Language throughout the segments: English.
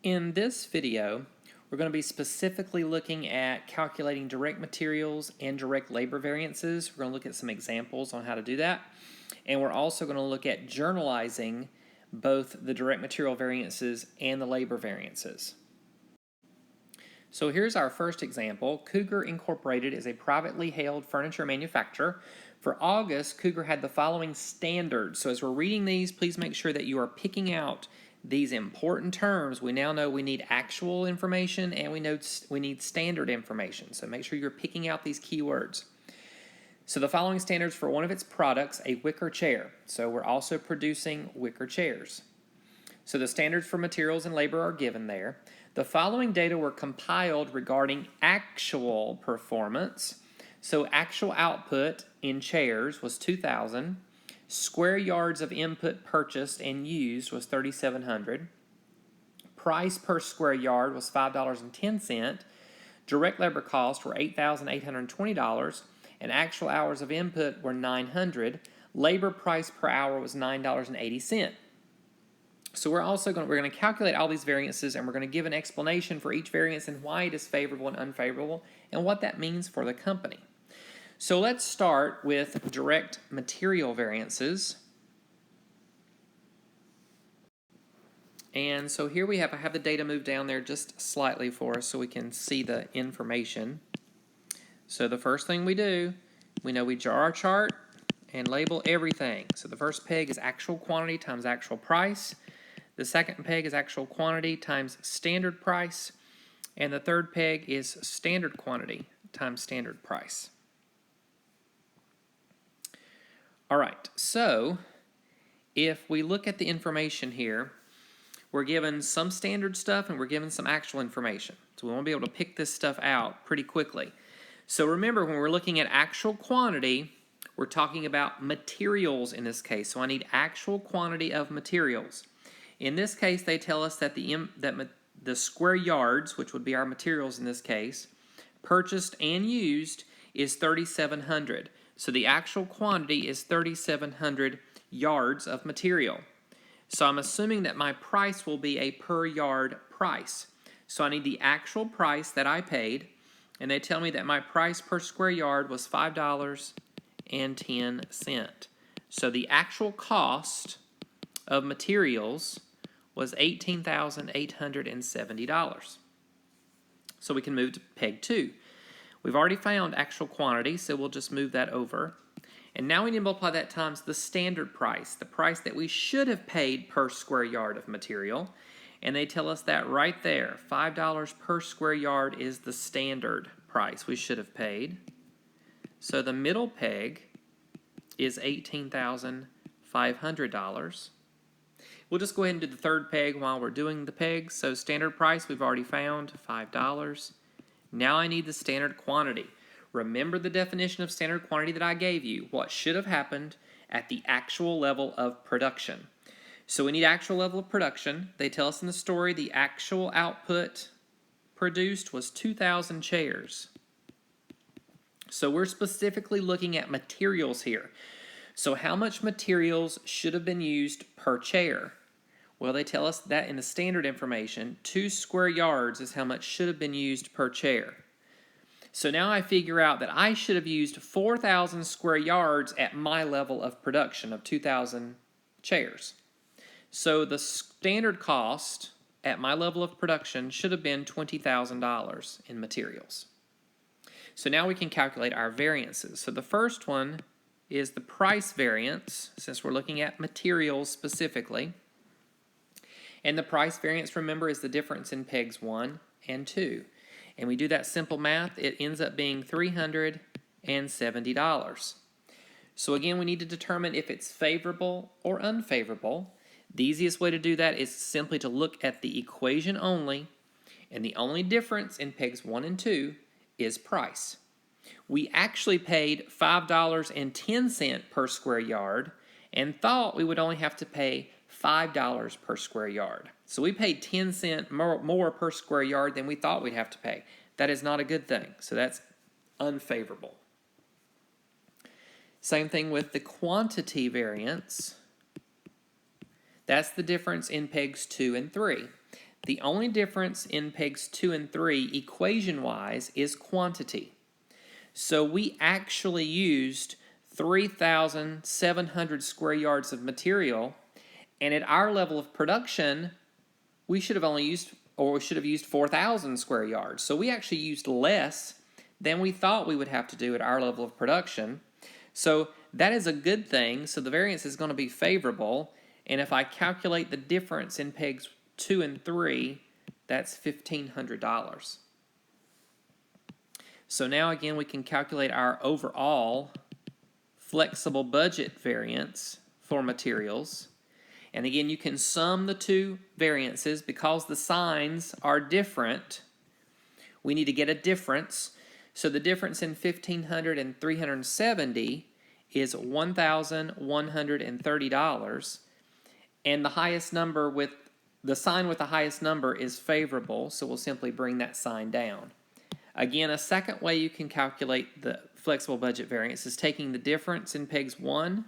In this video, we're going to be specifically looking at calculating direct materials and direct labor variances. We're going to look at some examples on how to do that. And we're also going to look at generalizing both the direct material variances and the labor variances. So here's our first example. Cougar Incorporated is a privately held furniture manufacturer. For August, Cougar had the following standards. So as we're reading these, please make sure that you are picking out these important terms. We now know we need actual information and we need standard information. So make sure you're picking out these keywords. So the following standards for one of its products, a wicker chair. So we're also producing wicker chairs. So the standards for materials and labor are given there. The following data were compiled regarding actual performance. So actual output in chairs was 2,000. Square yards of input purchased and used was 3,700. Price per square yard was $5.10. Direct labor costs were $8,820, and actual hours of input were 900. Labor price per hour was $9.80. So we're going to calculate all these variances, and we're going to give an explanation for each variance and why it is favorable and unfavorable and what that means for the company. So let's start with direct material variances. And so here I have the data moved down there just slightly for us so we can see the information. So the first thing we do, we draw our chart and label everything. So the first peg is actual quantity times actual price. The second peg is actual quantity times standard price. And the third peg is standard quantity times standard price. All right, so if we look at the information here, we're given some standard stuff and we're given some actual information. So we want to be able to pick this stuff out pretty quickly. So remember, when we're looking at actual quantity, we're talking about materials in this case. So I need actual quantity of materials. In this case, they tell us that the square yards, which would be our materials in this case, purchased and used is 3,700. So the actual quantity is 3,700 yards of material. So I'm assuming that my price will be a per yard price. So I need the actual price that I paid, and they tell me that my price per square yard was $5.10. So the actual cost of materials was $18,870. So we can move to peg 2. We've already found actual quantity, so we'll just move that over. And now we need to multiply that times the standard price, the price that we should have paid per square yard of material. And they tell us that right there, $5 per square yard is the standard price we should have paid. So the middle peg is $18,500. We'll just go ahead and do the third peg while we're doing the pegs. So standard price we've already found, $5. Now I need the standard quantity. Remember the definition of standard quantity that I gave you, what should have happened at the actual level of production. So we need actual level of production. They tell us in the story the actual output produced was 2,000 chairs. So we're specifically looking at materials here. So how much materials should have been used per chair? Well, they tell us that in the standard information, 2 square yards is how much should have been used per chair. So now I figure out that I should have used 4,000 square yards at my level of production of 2,000 chairs. So the standard cost at my level of production should have been $20,000 in materials. So now we can calculate our variances. So the first one is the price variance, since we're looking at materials specifically. And the price variance, remember, is the difference in pegs 1 and 2. And we do that simple math, it ends up being $370. So again, we need to determine if it's favorable or unfavorable. The easiest way to do that is simply to look at the equation only, and the only difference in pegs 1 and 2 is price. We actually paid $5.10 per square yard and thought we would only have to pay $5 per square yard. So we paid 10 cents more per square yard than we thought we'd have to pay. That is not a good thing. So that's unfavorable. Same thing with the quantity variance. That's the difference in pegs 2 and 3. The only difference in pegs 2 and 3, equation-wise, is quantity. So we actually used 3,700 square yards of material, and at our level of production, we should have used 4,000 square yards. So we actually used less than we thought we would have to do at our level of production. So that is a good thing. So the variance is going to be favorable. And if I calculate the difference in pegs 2 and 3, that's $1,500. So now again we can calculate our overall flexible budget variance for materials. And again, you can sum the two variances because the signs are different. We need to get a difference. So the difference in 1,500 and 370 is $1,130. And the highest number with the sign with the highest number is favorable, so we'll simply bring that sign down. Again, a second way you can calculate the flexible budget variance is taking the difference in pegs 1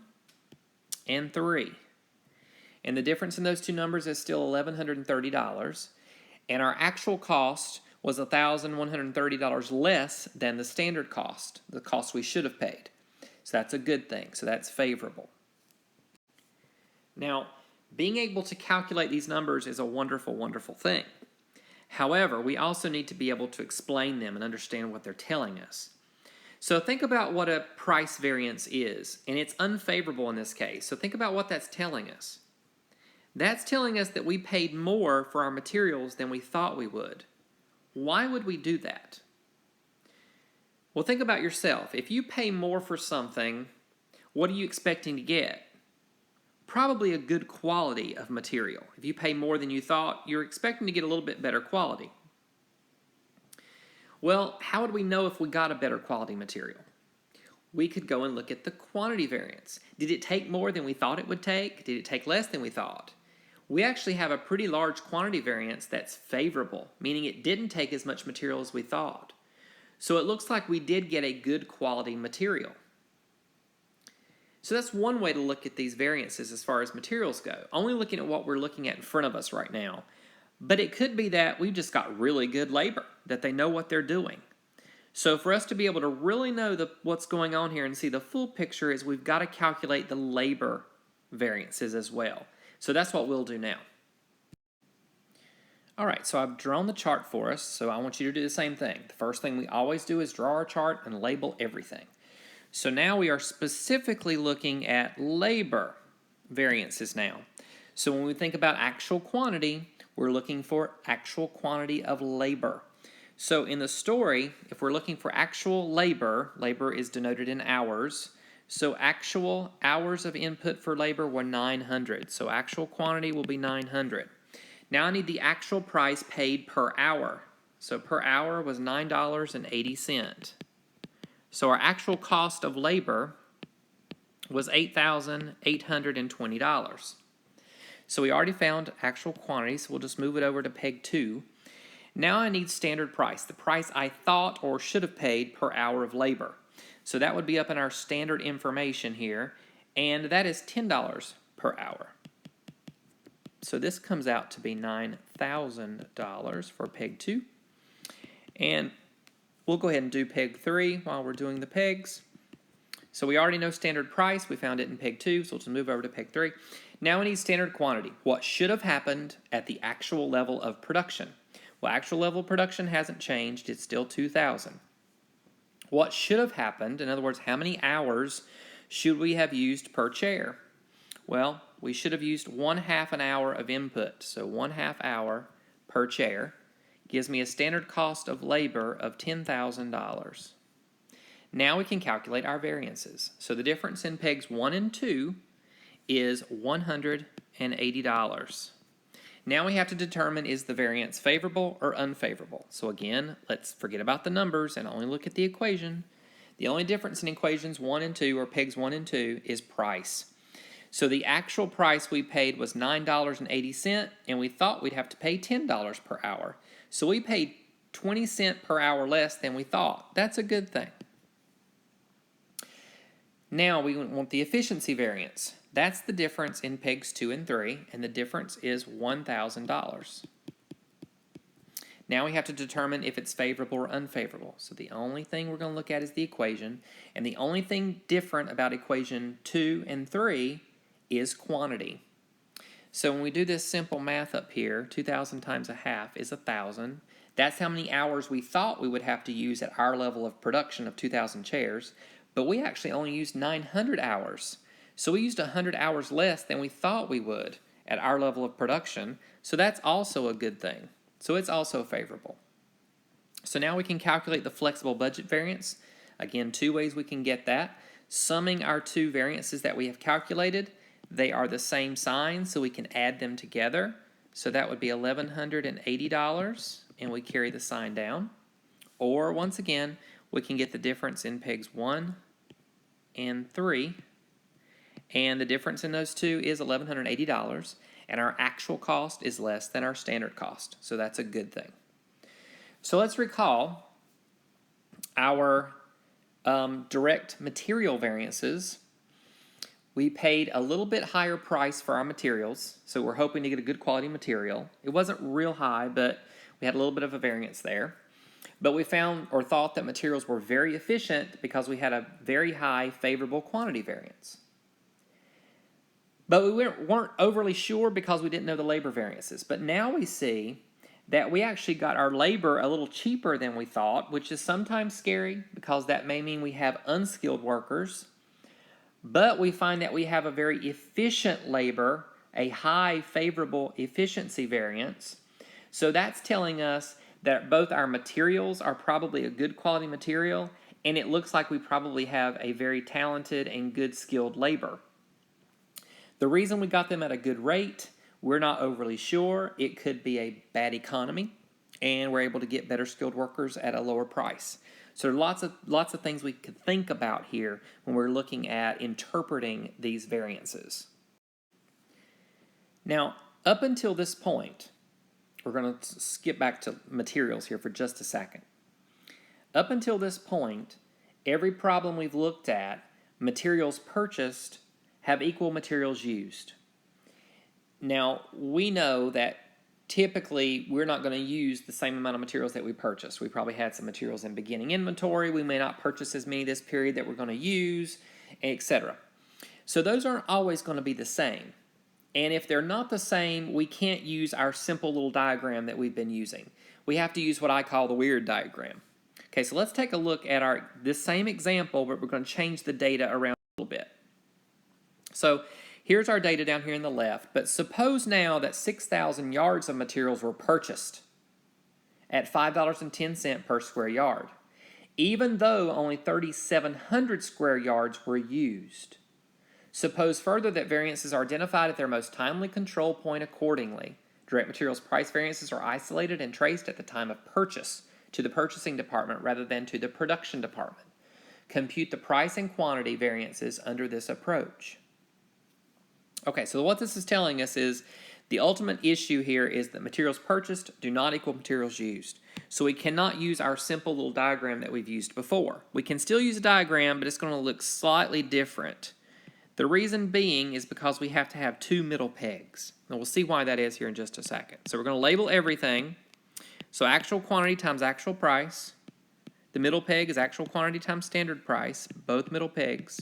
and 3. And the difference in those two numbers is still $1,130. And our actual cost was $1,130 less than the standard cost, the cost we should have paid. So that's a good thing. So that's favorable. Now, being able to calculate these numbers is a wonderful, wonderful thing. However, we also need to be able to explain them and understand what they're telling us. So think about what a price variance is, and it's unfavorable in this case. So think about what that's telling us. That's telling us that we paid more for our materials than we thought we would. Why would we do that? Well, think about yourself. If you pay more for something, what are you expecting to get? Probably a good quality of material. If you pay more than you thought, you're expecting to get a little bit better quality. Well, how would we know if we got a better quality material? We could go and look at the quantity variance. Did it take more than we thought it would take? Did it take less than we thought? We actually have a pretty large quantity variance that's favorable, meaning it didn't take as much material as we thought. So it looks like we did get a good quality material. So that's one way to look at these variances as far as materials go, only looking at what we're looking at in front of us right now. But it could be that we just got really good labor, that they know what they're doing. So for us to be able to really know what's going on here and see the full picture is we've got to calculate the labor variances as well. So that's what we'll do now. All right, so I've drawn the chart for us, so I want you to do the same thing. The first thing we always do is draw our chart and label everything. So now we are specifically looking at labor variances now. So when we think about actual quantity, we're looking for actual quantity of labor. So in the story, if we're looking for actual labor, labor is denoted in hours. So actual hours of input for labor were 900. So actual quantity will be 900. Now I need the actual price paid per hour. So per hour was $9.80. So our actual cost of labor was $8,820. So we already found actual quantity, so we'll just move it over to peg 2. Now I need standard price, the price I thought or should have paid per hour of labor. So that would be up in our standard information here, and that is $10 per hour. So this comes out to be $9,000 for peg 2. And we'll go ahead and do peg 3 while we're doing the pegs. So we already know standard price. We found it in peg 2, so we'll just move over to peg 3. Now we need standard quantity. What should have happened at the actual level of production? Well, actual level of production hasn't changed. It's still 2,000. What should have happened, in other words, how many hours should we have used per chair? Well, we should have used 1/2 an hour of input, so 1/2 hour per chair. Gives me a standard cost of labor of $10,000. Now we can calculate our variances. So the difference in pegs 1 and 2 is $180. Now we have to determine, is the variance favorable or unfavorable? So again, let's forget about the numbers and only look at the equation. The only difference in equations 1 and 2, or pegs 1 and 2, is price. So the actual price we paid was $9.80, and we thought we'd have to pay $10 per hour. So we paid 20 cents per hour less than we thought. That's a good thing. Now we want the efficiency variance. That's the difference in pegs 2 and 3, and the difference is $1,000. Now we have to determine if it's favorable or unfavorable. So the only thing we're going to look at is the equation, and the only thing different about equation 2 and 3 is quantity. So when we do this simple math up here, 2,000 times a half is 1,000. That's how many hours we thought we would have to use at our level of production of 2,000 chairs, but we actually only used 900 hours. So we used 100 hours less than we thought we would at our level of production, so that's also a good thing. So it's also favorable. So now we can calculate the flexible budget variance. Again, two ways we can get that. Summing our two variances that we have calculated, they are the same sign, so we can add them together. So that would be $1,180, and we carry the sign down. Or, once again, we can get the difference in pegs 1 and 3. And the difference in those two is $1,180, and our actual cost is less than our standard cost. So that's a good thing. So let's recall our direct material variances. We paid a little bit higher price for our materials, so we're hoping to get a good quality material. It wasn't real high, but we had a little bit of a variance there. But we found or thought that materials were very efficient because we had a very high favorable quantity variance. But we weren't overly sure because we didn't know the labor variances. But now we see that we actually got our labor a little cheaper than we thought, which is sometimes scary because that may mean we have unskilled workers. But we find that we have a very efficient labor, a high favorable efficiency variance. So that's telling us that both our materials are probably a good quality material, and it looks like we probably have a very talented and good skilled labor. The reason we got them at a good rate, we're not overly sure. It could be a bad economy, and we're able to get better skilled workers at a lower price. So lots of things we could think about here when we're looking at interpreting these variances. Now, up until this point, we're going to skip back to materials here for just a second. Up until this point, every problem we've looked at, materials purchased have equal materials used. Now, we know that typically we're not going to use the same amount of materials that we purchased. We probably had some materials in beginning inventory. We may not purchase as many this period that we're going to use, etc. So those aren't always going to be the same. And if they're not the same, we can't use our simple little diagram that we've been using. We have to use what I call the weird diagram. Okay, so let's take a look at this same example, but we're going to change the data around a little bit. So here's our data down here in the left, but suppose now that 6,000 yards of materials were purchased at $5.10 per square yard, even though only 3,700 square yards were used. Suppose further that variances are identified at their most timely control point accordingly. Direct materials price variances are isolated and traced at the time of purchase to the purchasing department rather than to the production department. Compute the price and quantity variances under this approach. Okay, so what this is telling us is the ultimate issue here is that materials purchased do not equal materials used. So we cannot use our simple little diagram that we've used before. We can still use a diagram, but it's going to look slightly different. The reason being is because we have to have two middle pegs. And we'll see why that is here in just a second. So we're going to label everything. So actual quantity times actual price. The middle peg is actual quantity times standard price, both middle pegs.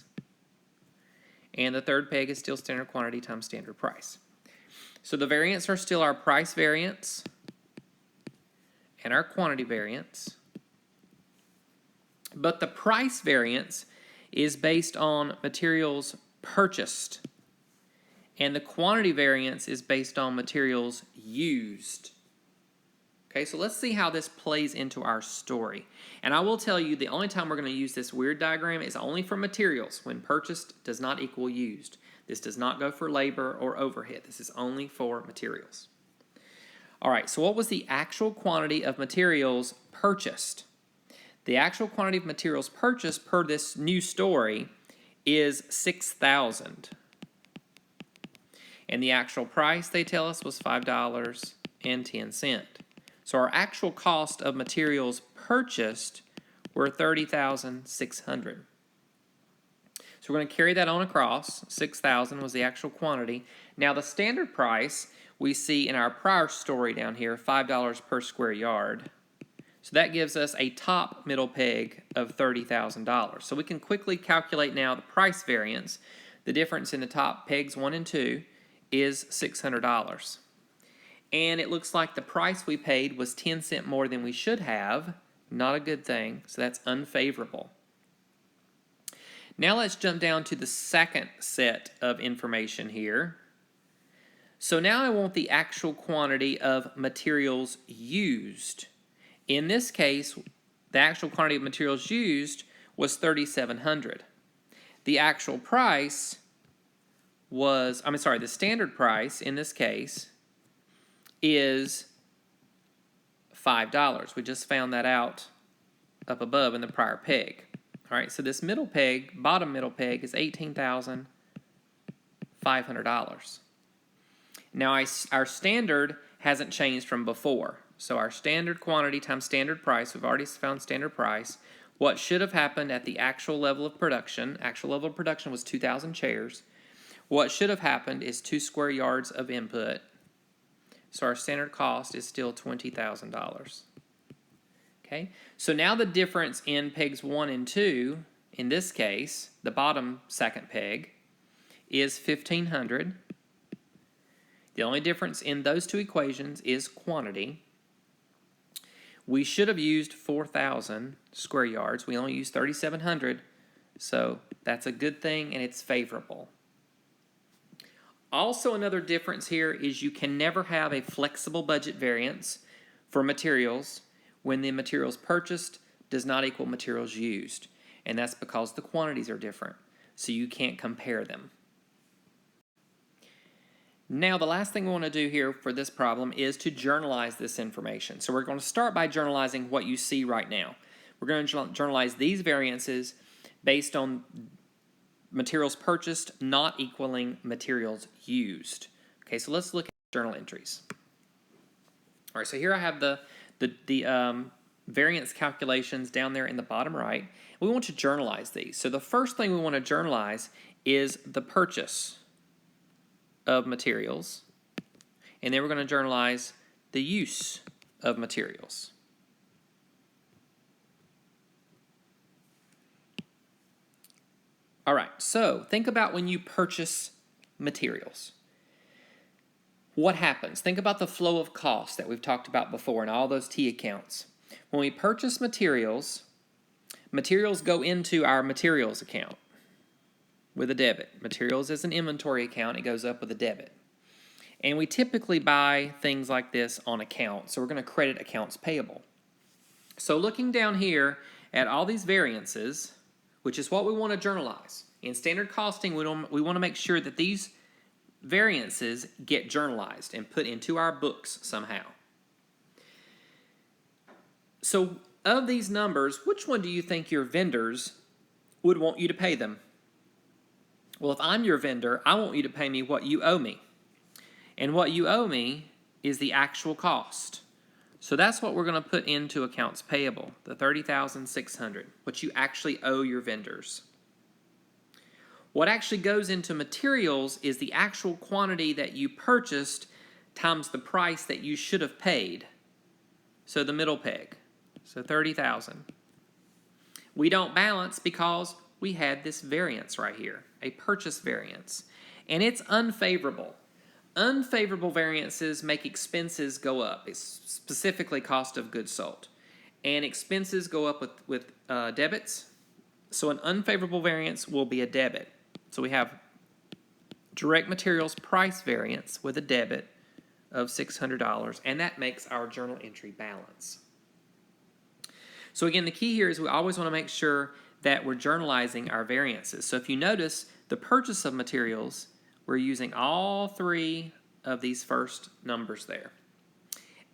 And the third peg is still standard quantity times standard price. So the variance are still our price variance and our quantity variance. But the price variance is based on materials purchased. And the quantity variance is based on materials used. Okay, so let's see how this plays into our story. And I will tell you the only time we're going to use this weird diagram is only for materials when purchased does not equal used. This does not go for labor or overhead. This is only for materials. All right, so what was the actual quantity of materials purchased? The actual quantity of materials purchased per this new story is 6,000. And the actual price, they tell us, was $5.10. So our actual cost of materials purchased were $30,600. So we're going to carry that on across. 6,000 was the actual quantity. Now the standard price, we see in our prior story down here $5 per square yard. So that gives us a top middle peg of $30,000. So we can quickly calculate now the price variance. The difference in the top pegs 1 and 2 is $600. And it looks like the price we paid was 10 cents more than we should have. Not a good thing, so that's unfavorable. Now let's jump down to the second set of information here. So now I want the actual quantity of materials used. In this case, the actual quantity of materials used was 3,700. The actual price was, the standard price in this case is $5. We just found that out up above in the prior peg. All right, so this middle peg, bottom middle peg, is $18,500. Now our standard hasn't changed from before. So our standard quantity times standard price, we've already found standard price. What should have happened at the actual level of production was 2,000 chairs. What should have happened is 2 square yards of input. So our standard cost is still $20,000. Okay, so now the difference in pegs 1 and 2, in this case, the bottom second peg, is 1,500. The only difference in those two equations is quantity. We should have used 4,000 square yards. We only used 3,700, so that's a good thing and it's favorable. Also, another difference here is you can never have a flexible budget variance for materials when the materials purchased does not equal materials used, and that's because the quantities are different, so you can't compare them. Now, the last thing we want to do here for this problem is to journalize this information. So we're going to start by journalizing what you see right now. We're going to journalize these variances based on materials purchased not equaling materials used. Okay, so let's look at journal entries. All right, so here I have the variance calculations down there in the bottom right. We want to journalize these. So the first thing we want to journalize is the purchase of materials, and then we're going to journalize the use of materials. All right, so think about when you purchase materials. What happens? Think about the flow of costs that we've talked about before in all those T accounts. When we purchase materials, materials go into our materials account with a debit. Materials is an inventory account. It goes up with a debit. And we typically buy things like this on account, so we're going to credit accounts payable. So looking down here at all these variances, which is what we want to journalize. In standard costing, we want to make sure that these variances get journalized and put into our books somehow. So of these numbers, which one do you think your vendors would want you to pay them? Well, if I'm your vendor, I want you to pay me what you owe me. And what you owe me is the actual cost. So that's what we're going to put into accounts payable, the $30,600, what you actually owe your vendors. What actually goes into materials is the actual quantity that you purchased times the price that you should have paid. So the middle peg, so $30,000. We don't balance because we had this variance right here, a purchase variance, and it's unfavorable. Unfavorable variances make expenses go up. It's specifically cost of goods sold. And expenses go up with debits. So an unfavorable variance will be a debit. So we have direct materials price variance with a debit of $600, and that makes our journal entry balance. So again, the key here is we always want to make sure that we're journalizing our variances. So if you notice, the purchase of materials, we're using all three of these first numbers there.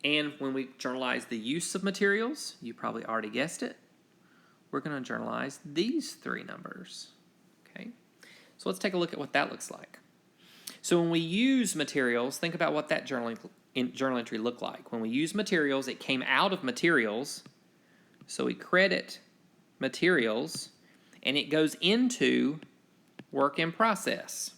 And when we journalize the use of materials, you probably already guessed it, we're going to journalize these three numbers. Okay, so let's take a look at what that looks like. So when we use materials, think about what that journal entry looked like. When we use materials, it came out of materials, so we credit materials, and it goes into work in process.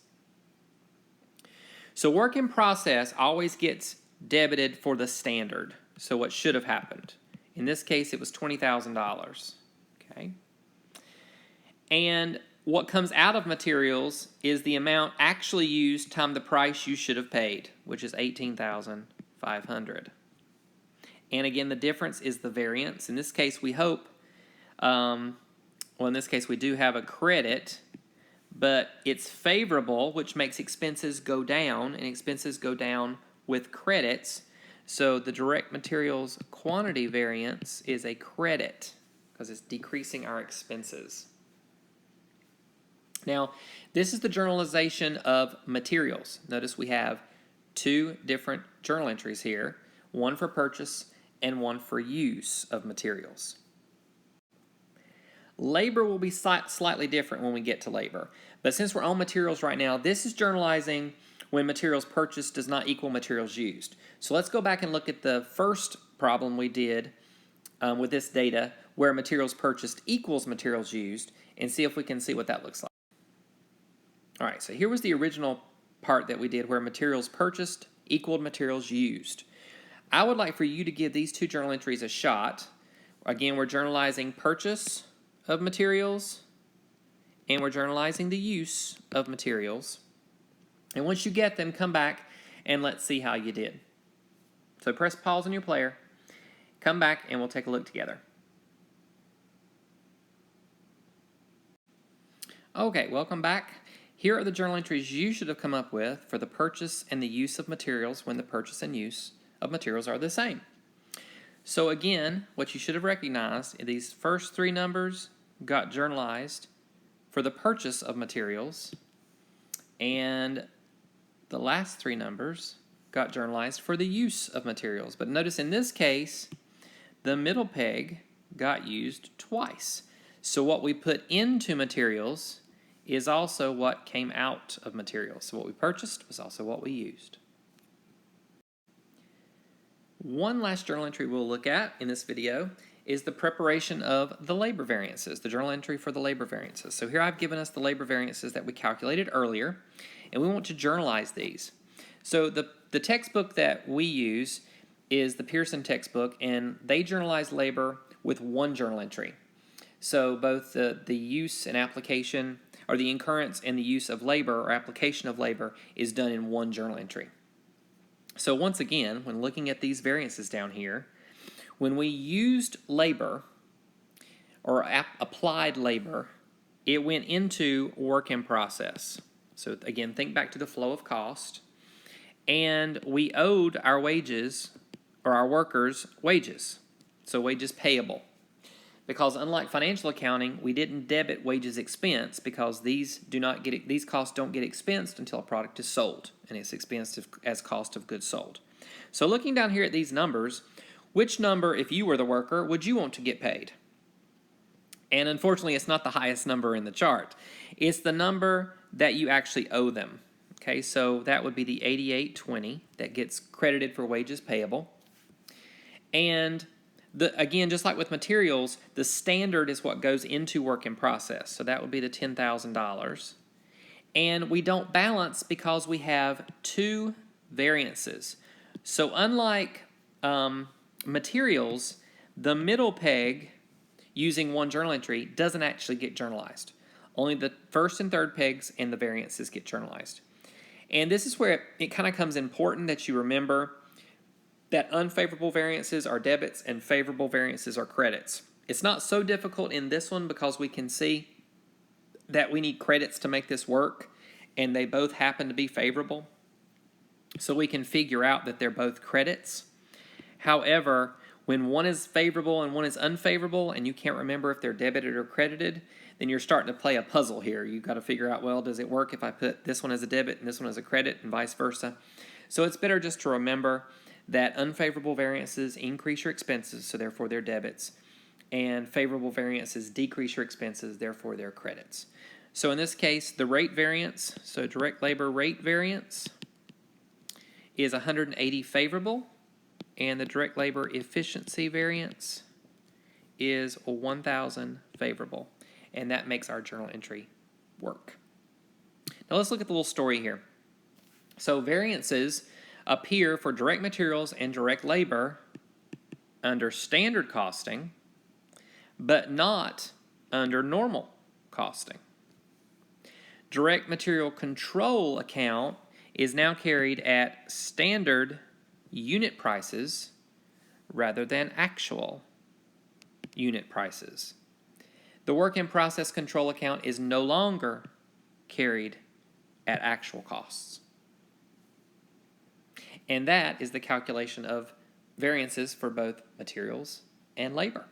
So work in process always gets debited for the standard. So what should have happened? In this case, it was $20,000. Okay. And what comes out of materials is the amount actually used times the price you should have paid, which is $18,500. And again, the difference is the variance. In this case, we hope, well, in this case, we do have a credit, but it's favorable, which makes expenses go down, and expenses go down with credits. So the direct materials quantity variance is a credit because it's decreasing our expenses. Now, this is the generalization of materials. Notice we have two different journal entries here, one for purchase and one for use of materials. Labor will be slightly different when we get to labor. But since we're on materials right now, this is generalizing when materials purchased does not equal materials used. So let's go back and look at the first problem we did with this data where materials purchased equals materials used and see if we can see what that looks like. All right, so here was the original part that we did where materials purchased equaled materials used. I would like for you to give these two journal entries a shot. Again, we're generalizing purchase of materials and we're generalizing the use of materials. And once you get them, come back and let's see how you did. So press pause on your player, come back and we'll take a look together. Okay, welcome back. Here are the journal entries you should have come up with for the purchase and the use of materials when the purchase and use of materials are the same. So again, what you should have recognized, these first three numbers got journalized for the purchase of materials, and the last three numbers got journalized for the use of materials. But notice in this case, the middle peg got used twice. So what we put into materials is also what came out of materials. So what we purchased was also what we used. One last journal entry we'll look at in this video is the preparation of the labor variances, the journal entry for the labor variances. So here I've given us the labor variances that we calculated earlier, and we want to journalize these. So the textbook that we use is the Pearson textbook, and they journalize labor with one journal entry. So both the use and application, or the incurrence and the use of labor or application of labor is done in one journal entry. So once again, when looking at these variances down here, when we used labor or applied labor, it went into work in process. So again, think back to the flow of cost, and we owed our wages or our workers wages, so wages payable. Because unlike financial accounting, we didn't debit wages expense because these costs don't get expensed until a product is sold, and it's expensed as cost of goods sold. So looking down here at these numbers, which number, if you were the worker, would you want to get paid? And unfortunately, it's not the highest number in the chart. It's the number that you actually owe them. Okay, so that would be the $88.20 that gets credited for wages payable. And again, just like with materials, the standard is what goes into work in process. So that would be the $10,000. And we don't balance because we have two variances. So unlike materials, the middle peg using one journal entry doesn't actually get journalized. Only the first and third pegs and the variances get journalized. And this is where it kind of comes important that you remember that unfavorable variances are debits and favorable variances are credits. It's not so difficult in this one because we can see that we need credits to make this work, and they both happen to be favorable. So we can figure out that they're both credits. However, when one is favorable and one is unfavorable, and you can't remember if they're debited or credited, then you're starting to play a puzzle here. You've got to figure out, well, does it work if I put this one as a debit and this one as a credit and vice versa? So it's better just to remember that unfavorable variances increase your expenses, so therefore they're debits, and favorable variances decrease your expenses, therefore they're credits. So in this case, the rate variance, so direct labor rate variance, is 180 favorable, and the direct labor efficiency variance is 1,000 favorable, and that makes our journal entry work. Now let's look at the little story here. So variances appear for direct materials and direct labor under standard costing, but not under normal costing. Direct material control account is now carried at standard unit prices rather than actual unit prices. The work in process control account is no longer carried at actual costs. And that is the calculation of variances for both materials and labor.